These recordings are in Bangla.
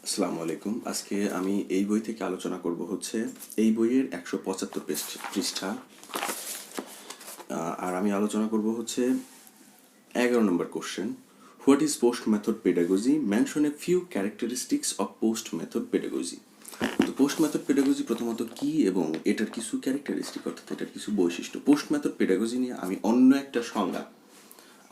আসসালামু আলাইকুম। আজকে আমি এই বই থেকে আলোচনা করব হচ্ছে এই বইয়ের 175 পৃষ্ঠা। আর আমি আলোচনা করব হচ্ছে 11 নম্বর question, what is post method pedagogy, mention a few characteristics of post method pedagogy. তো পোস্ট মেথড পেডাগজি প্রথমত কি এবং এটার কিছু ক্যারেক্টারিস্টিক অর্থাৎ এটার কিছু বৈশিষ্ট্য। পোস্ট মেথড পেডাগজি নিয়ে আমি অন্য একটা সংজ্ঞা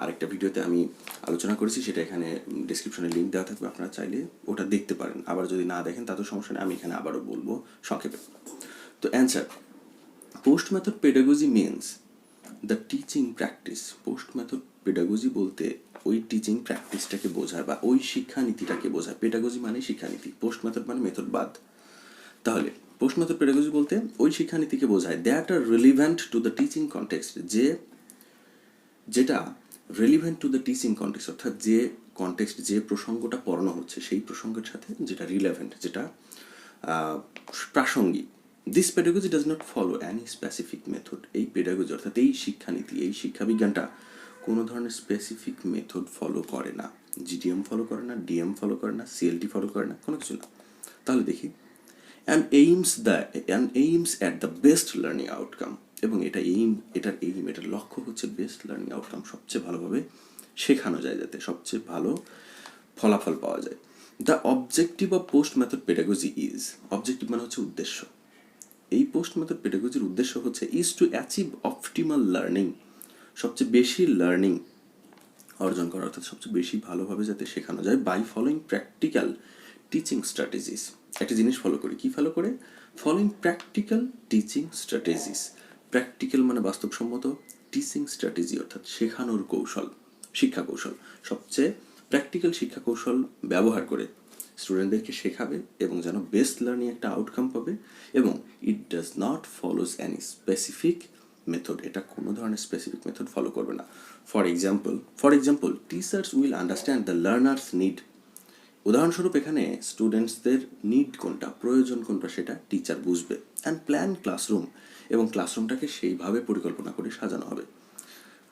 আরেকটা ভিডিওতে আমি আলোচনা করেছি, সেটা এখানে ডিসক্রিপশনে লিঙ্ক দেওয়া থাকবে, আপনারা চাইলে ওটা দেখতে পারেন। আবার যদি না দেখেন তাতেও সমস্যা নেই, আমি এখানে আবারও বলবো সংক্ষেপে। তো answer, post method pedagogy means the teaching practice. Post method pedagogy বলতে ওই টিচিং প্র্যাকটিসটাকে বোঝায় বা ওই শিক্ষানীতিটাকে বোঝায়। পেডাগজি মানে শিক্ষানীতি, পোস্ট মেথড মানে মেথড বাদ। তাহলে পোস্ট মেথড পেডাগজি বলতে ওই শিক্ষানীতিকে বোঝায় that are relevant to the teaching context, যেটা relevant to the teaching context, অর্থাৎ যে কনটেক্সট, যে প্রসঙ্গটা পড়ানো হচ্ছে সেই প্রসঙ্গের সাথে যেটা রিলেভেন্ট, যেটা প্রাসঙ্গিক। This pedagogy does not follow any specific method. এই পেডাগজি অর্থাৎ এই শিক্ষানীতি, এই শিক্ষাবিজ্ঞানটা কোনো ধরনের স্পেসিফিক মেথড ফলো করে না। জিডিএম ফলো করে না, ডিএম ফলো করে না, সিএলটি ফলো করে না, কোনো কিছু না। তাহলে দেখি, and aims at the best learning outcome. এবং এটার লক্ষ্য হচ্ছে বেস্ট লার্নিং আউটকাম, সবচেয়ে ভালোভাবে শেখানো যায়, যাতে সবচেয়ে ভালো ফলাফল পাওয়া যায়। The objective of post method pedagogy is, objective মানে হচ্ছে উদ্দেশ্য। এই পোস্ট মেথড পেডাগজির উদ্দেশ্য হচ্ছে is to achieve optimal learning, সবচেয়ে বেশি লার্নিং অর্জন করা, অর্থাৎ সবচেয়ে বেশি ভালোভাবে যাতে শেখানো যায়, by following practical teaching strategies. একটা জিনিস ফলো করি, কি ফলো করে? Following practical teaching strategies. Practical মানে বাস্তবসম্মত, টিচিং স্ট্র্যাটেজি অর্থাৎ শেখানোর কৌশল, শিক্ষা কৌশল, সবচেয়ে প্র্যাকটিক্যাল শিক্ষা কৌশল ব্যবহার করে স্টুডেন্টদেরকে শেখাবে এবং যেন বেস্ট লার্নিং একটা আউটকাম পাবে। এবং it does not follows any specific method, এটা কোনো ধরনের স্পেসিফিক মেথড ফলো করবে না। For example teachers will understand the learners need. উদাহরণস্বরূপ এখানে স্টুডেন্টসদের নিড কোনটা, প্রয়োজন কোনটা, সেটা টিচার বুঝবে। অ্যান্ড প্ল্যান ক্লাসরুম, এবং ক্লাসরুমটাকে সেইভাবে পরিকল্পনা করে সাজানো হবে।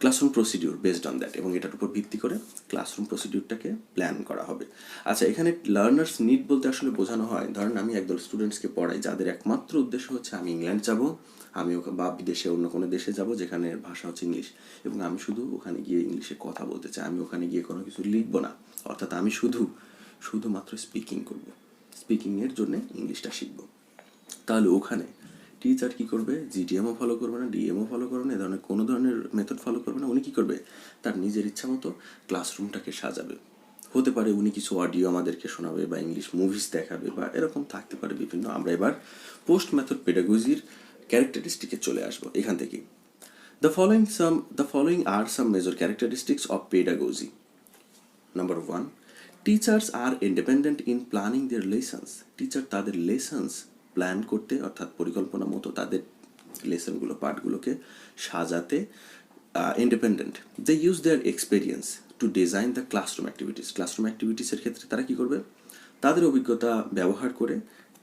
Classroom procedure based on that, এবং এটার উপর ভিত্তি করে ক্লাসরুম প্রসিডিউরটাকে প্ল্যান করা হবে। আচ্ছা, এখানে লার্নার্স নিড বলতে আসলে বোঝানো হয়, ধরেন আমি একদল স্টুডেন্টসকে পড়াই যাদের একমাত্র উদ্দেশ্য হচ্ছে আমি ইংল্যান্ড যাব, আমি বা বিদেশে অন্য কোনো দেশে যাব যেখানে ভাষা হচ্ছে ইংলিশ, এবং আমি শুধু ওখানে গিয়ে ইংলিশে কথা বলতে চাই, আমি ওখানে গিয়ে কোনো কিছু লিখবো না, অর্থাৎ আমি শুধুমাত্র স্পিকিং করব, স্পিকিংয়ের জন্য ইংলিশটা শিখব। তাহলে ওখানে টিচার কি করবে? জিডিএমও ফলো করবে না, ডিএমও ফলো করবে না, এ ধরনের কোনো ধরনের মেথড ফলো করবে না। উনি কি করবে? তার নিজের ইচ্ছা মতো ক্লাসরুমটাকে সাজাবে। হতে পারে উনি কিছু অডিও আমাদেরকে শোনাবে বা ইংলিশ মুভিজ দেখাবে বা এরকম থাকতে পারে বিভিন্ন। আমরা এবার পোস্ট মেথড পেডাগজির ক্যারেক্টারিস্টিকে চলে আসবো এখান থেকে। The following are some major characteristics of pedagogy. Number 1, teachers are independent in planning their lessons. Teacher তাদের লেসন্স প্ল্যান করতে, অর্থাৎ পরিকল্পনা মতো তাদের লেসনগুলো, পাঠগুলোকে সাজাতে independent. They use their experience to design the classroom activities. Classroom অ্যাক্টিভিটিসের ক্ষেত্রে তারা কী করবে? তাদের অভিজ্ঞতা ব্যবহার করে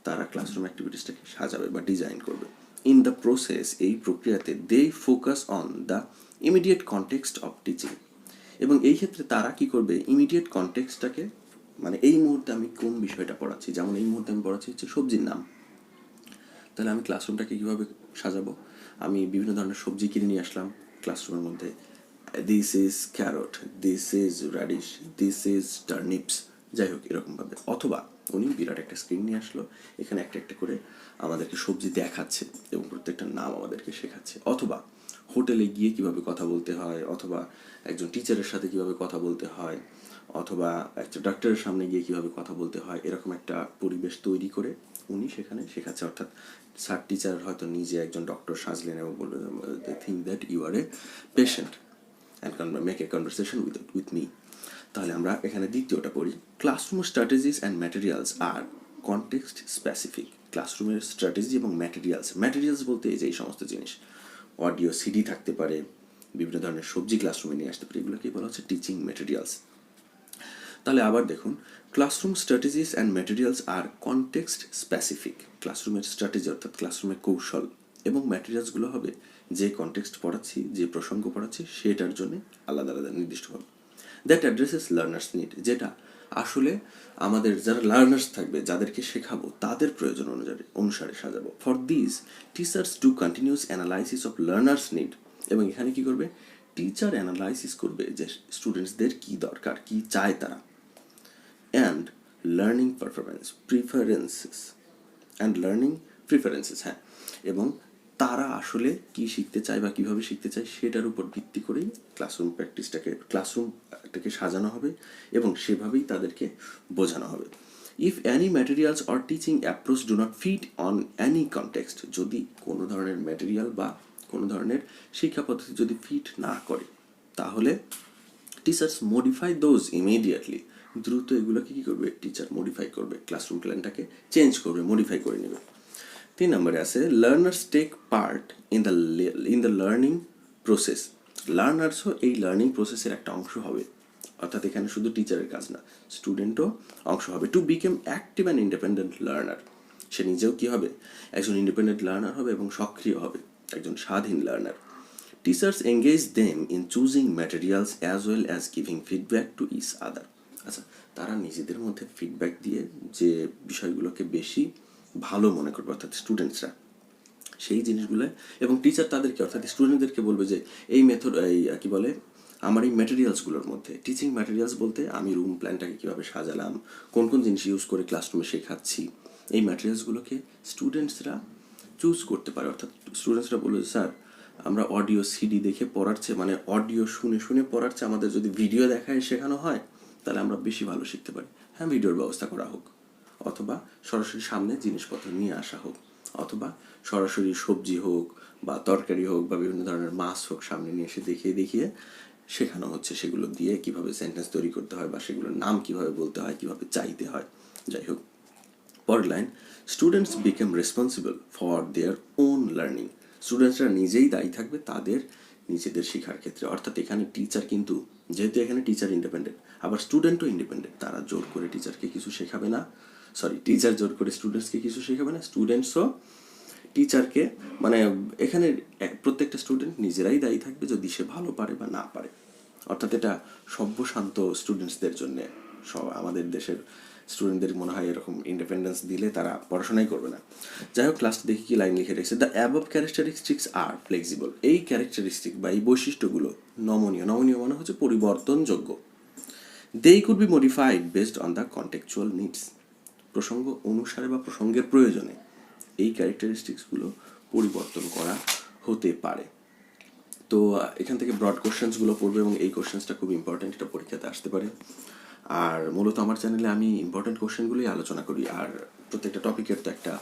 তারা ক্লাসরুম অ্যাক্টিভিটিসটাকে সাজাবে বা ডিজাইন করবে। ইন দ্য প্রসেস, এই প্রক্রিয়াতে they focus on the immediate context of teaching. এবং এই ক্ষেত্রে তারা কি করবে? ইমিডিয়েট কনটেক্সটটাকে, মানে এই মুহূর্তে আমি কোন বিষয়টা পড়াচ্ছি, যেমন এই মুহূর্তে আমি পড়াচ্ছি হচ্ছে সবজির নাম, তাহলে আমি ক্লাসরুমটাকে কীভাবে সাজাবো? আমি বিভিন্ন ধরনের সবজি কিনে নিয়ে আসলাম ক্লাসরুমের মধ্যে, this is carrot, this is radish, this is turnips, যাই হোক এরকমভাবে। অথবা উনি বিরাট একটা স্ক্রিন নিয়ে আসলো, এখানে একটা একটা করে আমাদেরকে সবজি দেখাচ্ছে এবং প্রত্যেকটা নাম আমাদেরকে শেখাচ্ছে। অথবা হোটেলে গিয়ে কিভাবে কথা বলতে হয়, অথবা একজন টিচারের সাথে কিভাবে কথা বলতে হয়, অথবা একটা ডাক্তারের সামনে গিয়ে কিভাবে কথা বলতে হয়, এরকম একটা পরিবেশ তৈরি করে উনি সেখানে শেখাচ্ছে। অর্থাৎ স্যার টিচার হয়তো নিজে একজন ডক্টর সাজলেন এবং বললেন, they think that you are a patient and make a conversation with me. তাহলে আমরা এখানে দ্বিতীয়টা পড়ি, classroom strategies and materials are context specific. ক্লাসরুমের স্ট্র্যাটেজি এবং ম্যাটেরিয়ালস বলতে এই যে এই সমস্ত জিনিস, অডিও সিডি থাকতে পারে, বিভিন্ন ধরনের সবজি ক্লাসরুমে নিয়ে আসতে পারে, এগুলোকেই বলা হচ্ছে টিচিং ম্যাটেরিয়ালস। তাহলে আবার দেখুন, classroom strategies and materials are context specific. ক্লাসরুমের স্ট্র্যাটেজি অর্থাৎ ক্লাসরুমের কৌশল এবং ম্যাটেরিয়ালসগুলো হবে যে কনটেক্সট পড়াচ্ছি, যে প্রসঙ্গ পড়াচ্ছি সেটার জন্য আলাদা আলাদা নির্দিষ্ট হবে। দ্যাট অ্যাড্রেসেস লার্নার্স নিড, যেটা আসলে আমাদের যারা লার্নার্স থাকবে, যাদেরকে শেখাবো, তাদের প্রয়োজন অনুসারে সাজাবো। For this teachers do continuous analysis of learners need. এবং এখানে কি করবে, টিচার অ্যানালাইসিস করবে যে স্টুডেন্টসদের কি দরকার, কি চায় তারা, অ্যান্ড লার্নিং প্রিফারেন্সেস, হ্যাঁ, এবং তারা আসলে কি শিখতে চায় বা কীভাবে শিখতে চায় সেটার উপর ভিত্তি করেই ক্লাসরুমটাকে সাজানো হবে এবং সেভাবেই তাদেরকে বোঝানো হবে। If any materials or teaching approach do not fit on any context, যদি কোনো ধরনের ম্যাটেরিয়াল বা কোনো ধরনের শিক্ষা পদ্ধতি যদি ফিট না করে, তাহলে টিচার্স মডিফাই দোজ ইমিডিয়েটলি, দ্রুত এগুলোকে কী করবে, টিচার মডিফাই করবে, ক্লাসরুম প্ল্যানটাকে চেঞ্জ করবে, মডিফাই করে নেবে। 3 নম্বরে আছে learners take part in the learning process. লার্নার্সও এই লার্নিং প্রসেসের একটা অংশ হবে, অর্থাৎ এখানে শুধু টিচারের কাজ না, স্টুডেন্টও অংশ হবে। To become active and independent learner, সে নিজেও কী হবে, একজন ইন্ডিপেন্ডেন্ট লার্নার হবে এবং সক্রিয় হবে, একজন স্বাধীন learner. Teachers engage them in choosing materials as well as giving feedback to each other. আচ্ছা, তারা নিজেদের মধ্যে ফিডব্যাক দিয়ে যে বিষয়গুলোকে বেশি ভালো মনে করবে, অর্থাৎ স্টুডেন্টসরা সেই জিনিসগুলো, এবং টিচার তাদেরকে অর্থাৎ স্টুডেন্টদেরকে বলবে যে এই মেথড, এই কী বলে, আমার এই ম্যাটেরিয়ালসগুলোর মধ্যে, টিচিং ম্যাটেরিয়ালস বলতে আমি রুম প্ল্যানটাকে কীভাবে সাজালাম, কোন কোন জিনিস ইউজ করে ক্লাসরুমে শেখাচ্ছি, এই ম্যাটেরিয়ালসগুলোকে স্টুডেন্টসরা চুজ করতে পারে। অর্থাৎ স্টুডেন্টসরা বলবে, স্যার আমরা অডিও সিডি দেখে পড়ার চেয়ে, মানে অডিও শুনে শুনে পড়ার চেয়ে আমাদের যদি ভিডিও দেখায় শেখানো হয় তাহলে আমরা বেশি ভালো শিখতে পারি। হ্যাঁ, ভিডিওর ব্যবস্থা করা হোক, অথবা সরাসরি সামনে জিনিসপত্র নিয়ে আসা হোক, অথবা সরাসরি সবজি হোক বা তরকারি হোক বা বিভিন্ন ধরনের মাছ হোক সামনে নিয়ে এসে দেখিয়ে দেখিয়ে শেখানো হচ্ছে, সেগুলো দিয়ে কিভাবে সেন্টেন্স তৈরি করতে হয় বা সেগুলোর নাম কিভাবে বলতে হয়, কিভাবে চাইতে হয়, যাই হোক। পরের line, students become responsible for their own learning. স্টুডেন্টসরা নিজেই দায়ী থাকবে তাদের নিজেদের শেখার ক্ষেত্রে। অর্থাৎ এখানে টিচার কিন্তু, যেহেতু এখানে টিচার ইন্ডিপেন্ডেন্ট, আবার স্টুডেন্টও ইন্ডিপেন্ডেন্ট, তারা জোর করে টিচারকে কিছু শেখাবে না, টিচার জোর করে স্টুডেন্টসকে কিছু শেখাবে না, স্টুডেন্টসও টিচারকে, মানে এখানে প্রত্যেকটা স্টুডেন্ট নিজেরাই দায়ী থাকবে যদি সে ভালো পারে বা না পারে। অর্থাৎ এটা সভ্যশান্ত স্টুডেন্টসদের জন্যে। আমাদের দেশের স্টুডেন্টদের মনে হয় এরকম ইন্ডিপেন্ডেন্স দিলে তারা পড়াশোনাই করবে না। যাই হোক, ক্লাসটা দেখি কি লাইন লিখে রেখেছে, the above characteristics are flexible. এই ক্যারেক্টারিস্টিক বা এই বৈশিষ্ট্যগুলো নমনীয়, নমনীয় মানে হচ্ছে পরিবর্তনযোগ্য। They could be modified based on the contextual needs. প্রসঙ্গ অনুসারে বা প্রসঙ্গের প্রয়োজনে এই ক্যারেক্টারিস্টিক্সগুলো পরিবর্তন করা হতে পারে। তো এখান থেকে ব্রড কোশ্চেন্সগুলো পড়বে এবং এই কোশ্চেন্সটা খুব ইম্পর্টেন্ট, এটা পরীক্ষাতে আসতে পারে। আর মূলত আমার চ্যানেলে আমি ইম্পর্টেন্ট কোশ্চেনগুলোই আলোচনা করি, আর প্রত্যেকটা টপিকের তো একটা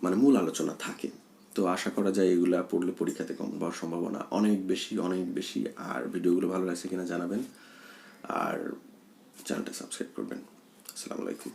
মানে মূল আলোচনা থাকে। তো আশা করা যায় এগুলো পড়লে পরীক্ষাতে কম পাওয়ার সম্ভাবনা অনেক বেশি, অনেক বেশি। আর ভিডিওগুলো ভালো লাগছে কিনা জানাবেন, আর চ্যানেলটা সাবস্ক্রাইব করবেন। আসসালামু আলাইকুম।